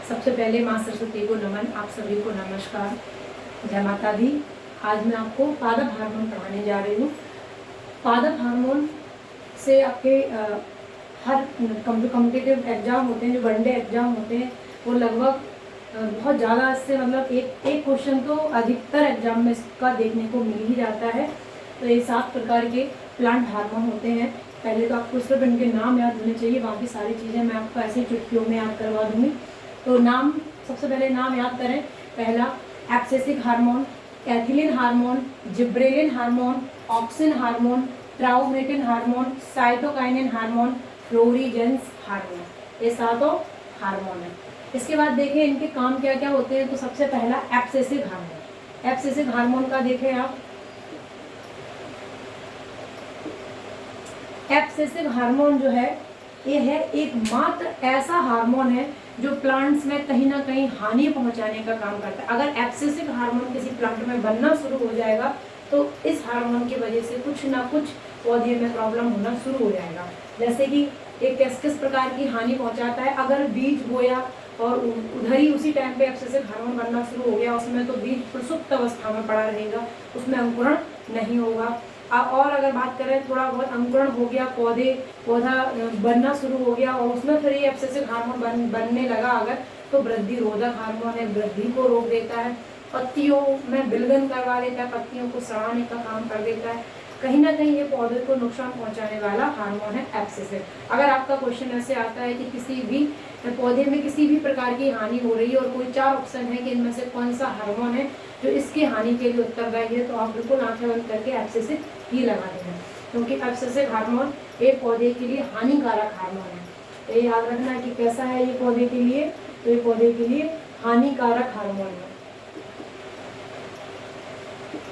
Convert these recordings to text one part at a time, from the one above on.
सबसे पहले माँ सरस्वती को नमन, आप सभी को नमस्कार, जय माता दी। आज मैं आपको पादप हार्मोन पढ़ाने जा रही हूँ। पादप हार्मोन से आपके हर कॉम्पिटिटिव एग्जाम होते हैं, जो वनडे एग्जाम होते हैं, वो लगभग बहुत ज़्यादा इससे मतलब एक क्वेश्चन तो अधिकतर एग्जाम में इसका देखने को मिल ही जाता है। तो ये 7 प्रकार के प्लांट हार्मोन होते हैं। पहले तो आपको सिर्फ इनके नाम याद होने चाहिए, बाकी सारी चीज़ें मैं आपको ऐसे चुटकियों में याद करवा दूँगी। तो नाम, सबसे पहले नाम याद करें। पहला abscisic hormone, ethylene hormone, gibberellin hormone, auxin hormone, traumatin hormone, cytokinin hormone, florigens hormone, ये 7 हार्मोन है। इसके बाद देखें इनके काम क्या क्या होते हैं। तो सबसे पहला एब्सेसिक हार्मोन। एब्सेसिक हार्मोन का देखें आप, एब्सेसिक हार्मोन जो है ये है एकमात्र ऐसा हार्मोन है जो प्लांट्स में कहीं ना कहीं हानि पहुंचाने का काम करता है। अगर एब्सेसिक हार्मोन किसी प्लांट में बनना शुरू हो जाएगा तो इस हार्मोन की वजह से कुछ ना कुछ पौधे में प्रॉब्लम होना शुरू हो जाएगा। जैसे कि एक किस प्रकार की हानि पहुंचाता है। अगर बीज बोया और उधर ही उसी टाइम पे एब्सेसिक हार्मोन बनना शुरू हो गया, उसमें तो बीज प्रसुप्त अवस्था में पड़ा रहेगा, उसमें अंकुरण नहीं होगा। और अगर बात करें थोड़ा बहुत अंकुरण हो गया, पौधा बनना शुरू हो गया और उसमें फिर ये एब्सेसिक हार्मोन बनने लगा अगर, तो वृद्धि रोधक हार्मोन है, वृद्धि को रोक देता है, पत्तियों में विलगन करवा देता है, पत्तियों को सड़ाने का काम कर देता है। कहीं ना कहीं ये पौधे को नुकसान पहुंचाने वाला हार्मोन है एब्सेसिक। अगर आपका क्वेश्चन ऐसे आता है कि किसी भी पौधे में किसी भी प्रकार की हानि हो रही है और कोई 4 ऑप्शन है कि इनमें से कौन सा हार्मोन है जो इसकी हानि के लिए उत्तरदायी है, तो आप बिल्कुल आंखें बंद करके एब्सेसिक ही लगा देना, क्योंकि एब्सेसिक हार्मोन एक पौधे के लिए हानिकारक हार्मोन है। तो ये याद रखना है कि कैसा है ये पौधे के लिए, तो ये पौधे के लिए हानिकारक हार्मोन है।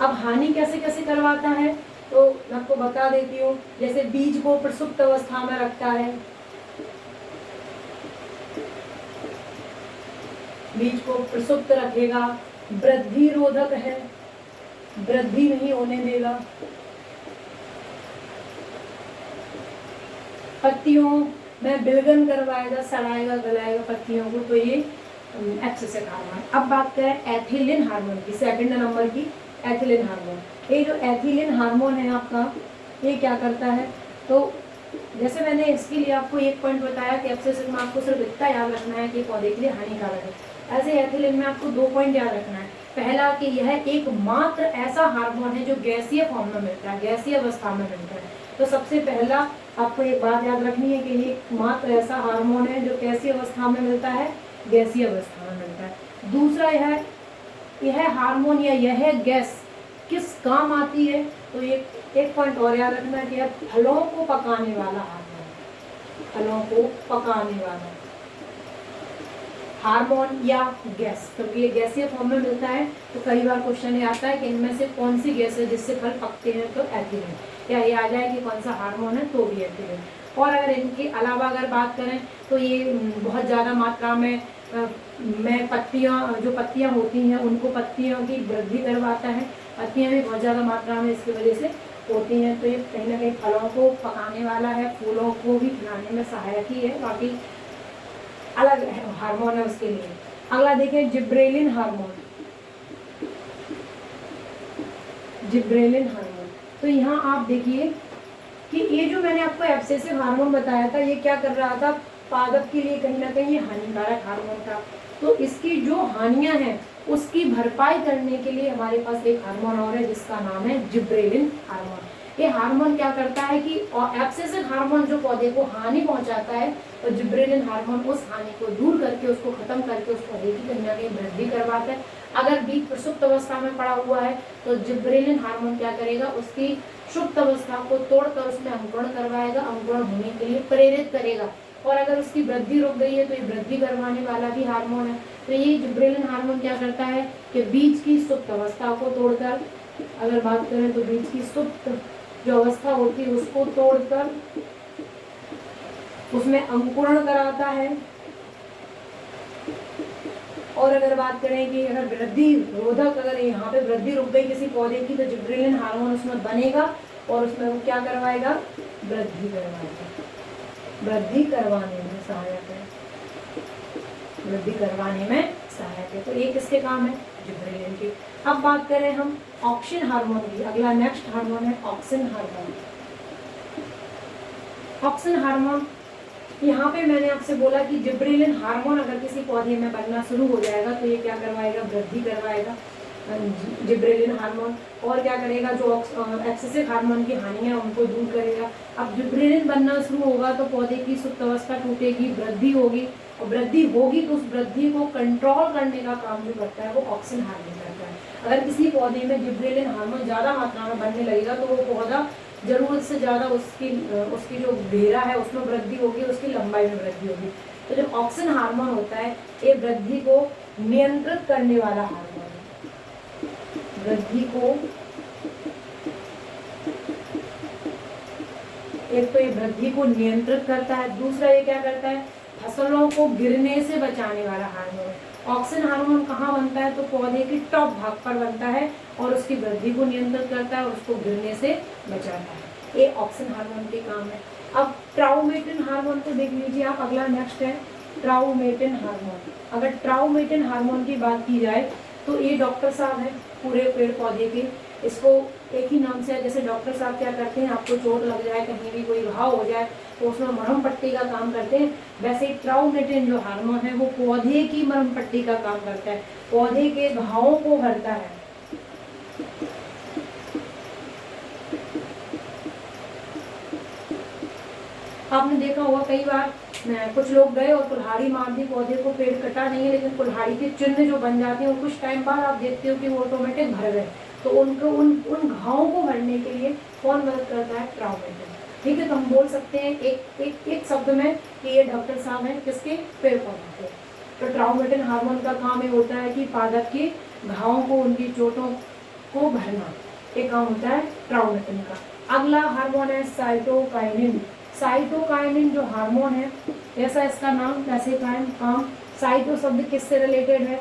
अब हानि कैसे कैसे करवाता है तो मैं आपको बता देती हूँ। जैसे बीज को प्रसुप्त अवस्था में रखता है, बीज को प्रसुप्त रखेगा, वृद्धि रोधक है, वृद्धि नहीं होने देगा, पत्तियों में विलगन करवाएगा, सड़ाएगा, गलाएगा पत्तियों को, तो ये एब्सेसिक हार्मोन। अब बात करें एथिलीन हार्मोन की, सेकंड नंबर की एथिलीन हार्मोन। ये जो एथिलीन हार्मोन है आपका, ये क्या करता है, तो जैसे मैंने इसके लिए आपको एक पॉइंट बताया कि एब्सेसिक में आपको सिर्फ इतना याद रखना है कि पौधे के लिए हानिकारक है, ऐसे एथिलीन में आपको 2 पॉइंट याद रखना है। पहला कि यह एकमात्र ऐसा हार्मोन है जो गैसीय फॉर्म में मिलता है, गैसीय अवस्था में मिलता है। तो सबसे पहला आपको एक बात याद रखनी है कि ये एकमात्र ऐसा हार्मोन है जो कैसी अवस्था में मिलता है, गैसीय अवस्था में मिलता है। दूसरा यह हार्मोन या यह गैस किस काम आती है, तो एक पॉइंट और याद रखना है कि यह फलों को पकाने वाला हार्मोन, फलों को पकाने वाला हार्मोन या गैस, क्योंकि ये गैसीय फॉर्म में मिलता है। तो कई बार क्वेश्चन ये आता है कि इनमें से कौन सी गैस है जिससे फल पकते हैं, तो एथिलीन, या ये आ जाए कि कौन सा हार्मोन है, तो भी एथिलीन। और अगर इनके अलावा अगर बात करें तो ये बहुत ज़्यादा मात्रा में पत्तियां होती हैं उनको, पत्तियों की वृद्धि करवाता है, पत्तियां भी बहुत ज़्यादा मात्रा में इसकी वजह से होती हैं। तो ये कहीं ना कहीं फलों को पकाने वाला है, फूलों को भी खिलाने में सहायक ही है, बाकी अलग हार्मोन है उसके लिए। अगला देखें जिब्रेलिन हार्मोन। जिब्रेलिन हार्मोन, तो यहाँ आप देखिए कि ये जो मैंने आपको एब्सेसिव हार्मोन बताया था, ये क्या कर रहा था, पादप के लिए कहीं ना कहीं ये हानिकारक हार्मोन था। तो इसकी जो हानियां हैं उसकी भरपाई करने के लिए हमारे पास एक हार्मोन और है जिसका नाम है जिब्रेलिन हार्मोन। ये हार्मोन क्या करता है कि एब्सेसिव हार्मोन जो पौधे को हानि पहुंचाता है, तो जिब्रेलिन हार्मोन उस हानि को दूर करके, उसको खत्म करके उस पौधे की कहीं ना कहीं वृद्धि करवाता है। अगर बीज प्रसुप्त अवस्था में पड़ा हुआ है तो जिब्रेलिन हार्मोन क्या करेगा, उसकी सुप्त अवस्था को तोड़कर उसमें अंकुरण करवाएगा, अंकुरण होने के लिए प्रेरित करेगा। और अगर उसकी वृद्धि रुक गई है तो ये वृद्धि करवाने वाला भी हार्मोन है। तो ये जिब्रेलिन हार्मोन क्या करता है कि बीज की सुप्त अवस्था को तोड़कर, अगर बात करें तो बीज की सुप्त जो अवस्था होती है उसको तोड़कर उसमें अंकुरण कराता है। और अगर बात करें कि अगर वृद्धि रोधक, अगर यहाँ पे वृद्धि रुक गई किसी पौधे की, तो जिब्रेलिन हार्मोन उसमें बनेगा और उसमें वो क्या करवाएगा, वृद्धि करवाएगा, वृद्धि करवाने में सहायक है, वृद्धि करवाने में सहायक है। तो ये किसके काम है? जिब्रेलिन के। अब बात करें हम ऑक्सिन हार्मोन की। अगला नेक्स्ट हार्मोन है ऑक्सिन हार्मोन। ऑक्सिन हार्मोन, यहाँ पे मैंने आपसे बोला कि जिब्रेलिन हार्मोन अगर किसी पौधे में बनना शुरू हो जाएगा तो ये क्या करवाएगा? वृद्धि करवाएगा जिब्रेलिन हार्मोन। और क्या करेगा? जो एक्सेसिव हार्मोन की हानि है उनको दूर करेगा। अब जिब्रेलिन बनना शुरू होगा तो पौधे की सुप्त अवस्था टूटेगी, वृद्धि होगी, और वृद्धि होगी तो उस वृद्धि को कंट्रोल करने का काम जो करता है वो ऑक्सिन हार्मोन करता है। अगर किसी पौधे में जिब्रेलिन हार्मोन ज़्यादा मात्रा में बनने लगेगा तो वो पौधा जरूरत से ज़्यादा उसकी जो घेरा है उसमें वृद्धि होगी, उसकी लंबाई में वृद्धि होगी। तो जो ऑक्सिन हार्मोन होता है ये वृद्धि को नियंत्रित करने वाला हार्मोन है। वृद्धि को, एक तो ये वृद्धि को नियंत्रित करता है, दूसरा ये क्या करता है? फसलों को गिरने से बचाने वाला हार्मोन है। ऑक्सिन हार्मोन कहाँ बनता है? तो पौधे के टॉप भाग पर बनता है और उसकी वृद्धि को नियंत्रित करता है और उसको गिरने से बचाता है। ये ऑक्सिन हार्मोन के काम है। अब ट्राउमेटिन हार्मोन को देख लीजिए आप। अगला नेक्स्ट है ट्राउमेटिन हार्मोन। अगर ट्राउमेटिन हार्मोन की बात की जाए तो ये डॉक्टर साहब हैं पूरे पेड़ पौधे के। इसको एक ही नाम से है, जैसे डॉक्टर साहब क्या करते हैं, आपको चोट लग जाए, कहीं भी कोई घाव हो जाए तो उसमें मरहम पट्टी का काम करते हैं, वैसे ही ट्राउमेटिन जो हार्मोन है वो पौधे की मरहम पट्टी का काम करता है, पौधे के घावों को भरता है। आपने देखा होगा कई बार कुछ लोग गए और कुल्हाड़ी मार दी, पौधे को, पेड़ कटा नहीं है लेकिन कुल्हाड़ी के चिन्ह जो बन जाते हैं और कुछ टाइम बाद आप देखते हो कि वो ऑटोमेटिक भर गए। तो उनको उन घावों को भरने के लिए कौन मदद करता है? ट्राउमेटिन। ठीक है, तो हम बोल सकते हैं एक शब्द में कि ये डॉक्टर साहब हैं किसके? पेड़ पौधों के। तो ट्राउमेटिन हार्मोन का काम ये होता है कि पादप के घावों को, उनकी चोटों को भरना, ये काम होता है ट्राउमेटिन का। अगला हार्मोन है साइटोकाइनिन। साइटोकाइनिन जो हार्मोन है, जैसा इसका नाम वैसे काम। साइटो शब्द किससे रिलेटेड है?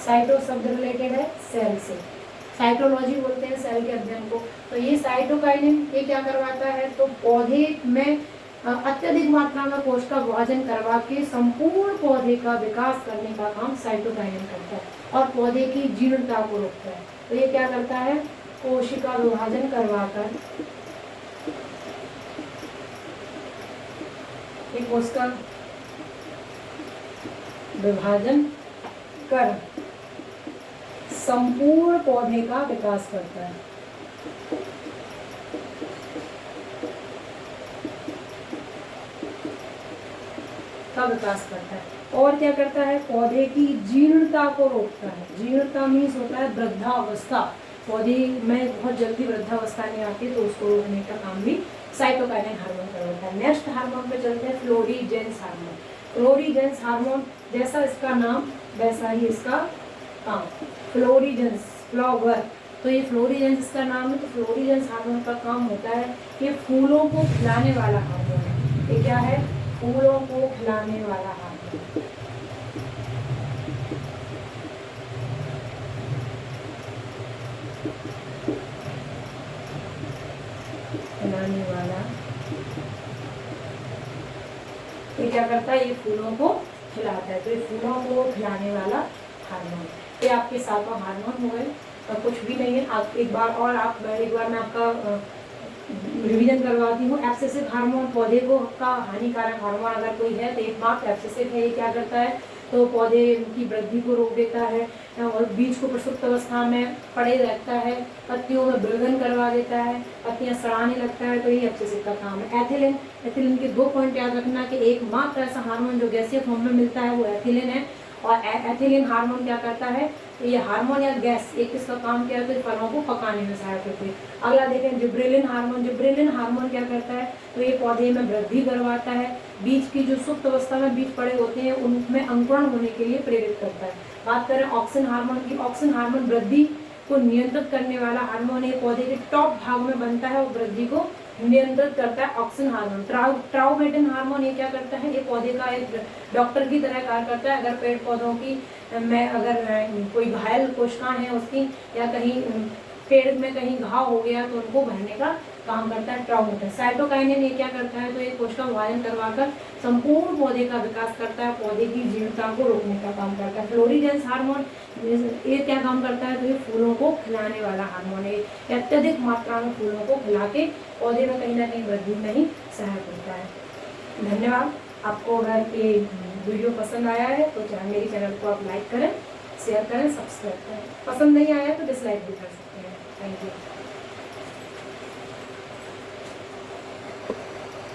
साइटो शब्द रिलेटेड है सेल से। साइटोलॉजी बोलते हैं सेल के अध्ययन को। तो ये साइटोकाइनिन ये क्या करवाता है? तो पौधे में अत्यधिक मात्रा में कोश का विभाजन करवा के संपूर्ण पौधे का विकास करने का काम साइटोकाइनिन करता है और पौधे की जीर्णता को रोकता है। तो ये क्या करता है? कोशिका विभाजन करवाकर कोशिका विभाजन कर संपूर्ण पौधे का विकास करता है। का विकास करता है और क्या करता है? पौधे की जीर्णता को रोकता है। जीर्णता मीन्स होता है वृद्धावस्था। पौधे में बहुत जल्दी वृद्धावस्था नहीं आती तो उसको रोकने का काम भी साइटोकाइनिन हार्मोन करवाता है। नेक्स्ट हार्मोन पे चलते हैं फ्लोरीजेंस हार्मोन। फ्लोरीजेंस हार्मोन जैसा इसका नाम वैसा ही इसका काम। फ्लोरीजेंस, फ्लावर, तो ये फ्लोरीजेंस इसका नाम है। तो फ्लोरीजेंस हार्मोन का काम होता है ये फूलों को खिलाने वाला हार्मोन है। ये क्या है? फूलों को खिलाने वाला हार्मोन। खिलाने वाला, ये क्या करता है? ये फूलों को खिलाता है। तो ये फूलों को खिलाने वाला हार्मोन, ये आपके सातों हार्मोन हो गए। तो कुछ भी नहीं है। आप एक बार मैं आपका रिवीजन करवाती हूँ। एक्सेसिव हार्मोन पौधे को का हानिकारक हार्मोन अगर कोई है तो एकमात्र एक्सेसिव है। ये क्या करता है? तो पौधे की वृद्धि को रोक देता है और बीज को प्रसुप्त अवस्था में पड़े रहता है, पत्तियों में विलगन करवा देता है, पत्तियां सड़ाने लगता है। तो ये एक्सेसिव का काम है। एथिलीन, एथिलीन के 2 पॉइंट याद रखना कि एकमात्र ऐसा हार्मोन जो गैसीय फॉर्म में मिलता है वो एथिलीन है। और एथिलीन हार्मोन क्या करता है? ये हार्मोन या गैस एक इसका काम क्या है? तो फलों को पकाने में सहायक होती है। अगला देखें जिब्रेलिन हार्मोन। जिब्रेलिन हार्मोन क्या करता है? तो ये पौधे में वृद्धि करवाता है, बीज की जो सुप्त अवस्था में बीज पड़े होते हैं उनमें अंकुरण होने के लिए प्रेरित करता है। बात करें ऑक्सिन हार्मोन की। ऑक्सिन हार्मोन वृद्धि को नियंत्रित करने वाला हार्मोन है। पौधे के टॉप भाग में बनता है और वृद्धि को नियंत्रित करता है ऑक्सिन हार्मोन। ट्राउमेटिन हार्मोन ये क्या करता है? ये पौधे का एक डॉक्टर की तरह कार्य करता है। अगर पेड़ पौधों की अगर कोई घायल कोशिकाएं हैं उसकी, या कहीं पेड़ में कहीं घाव हो गया तो उनको भरने का काम करता है ट्राउमेटस। साइटोकाइनिन ये क्या करता है, तो ये कोशिका विभाजन करवाकर संपूर्ण पौधे का विकास करता है, पौधे की जीवता को रोकने का काम करता है। फ्लोरिजेंस हार्मोन ये क्या काम करता है, तो ये फूलों को खिलाने वाला हार्मोन है, अत्यधिक मात्रा में फूलों को खिला के पौधे में कहीं ना कहीं वृद्धि में ही सहायक होता है। धन्यवाद। आपको अगर ये वीडियो पसंद आया है तो मेरी चैनल को आप लाइक करें, शेयर करें, सब्सक्राइब करें। पसंद नहीं आया तो डिसलाइक भी कर सकते हैं। Thank you.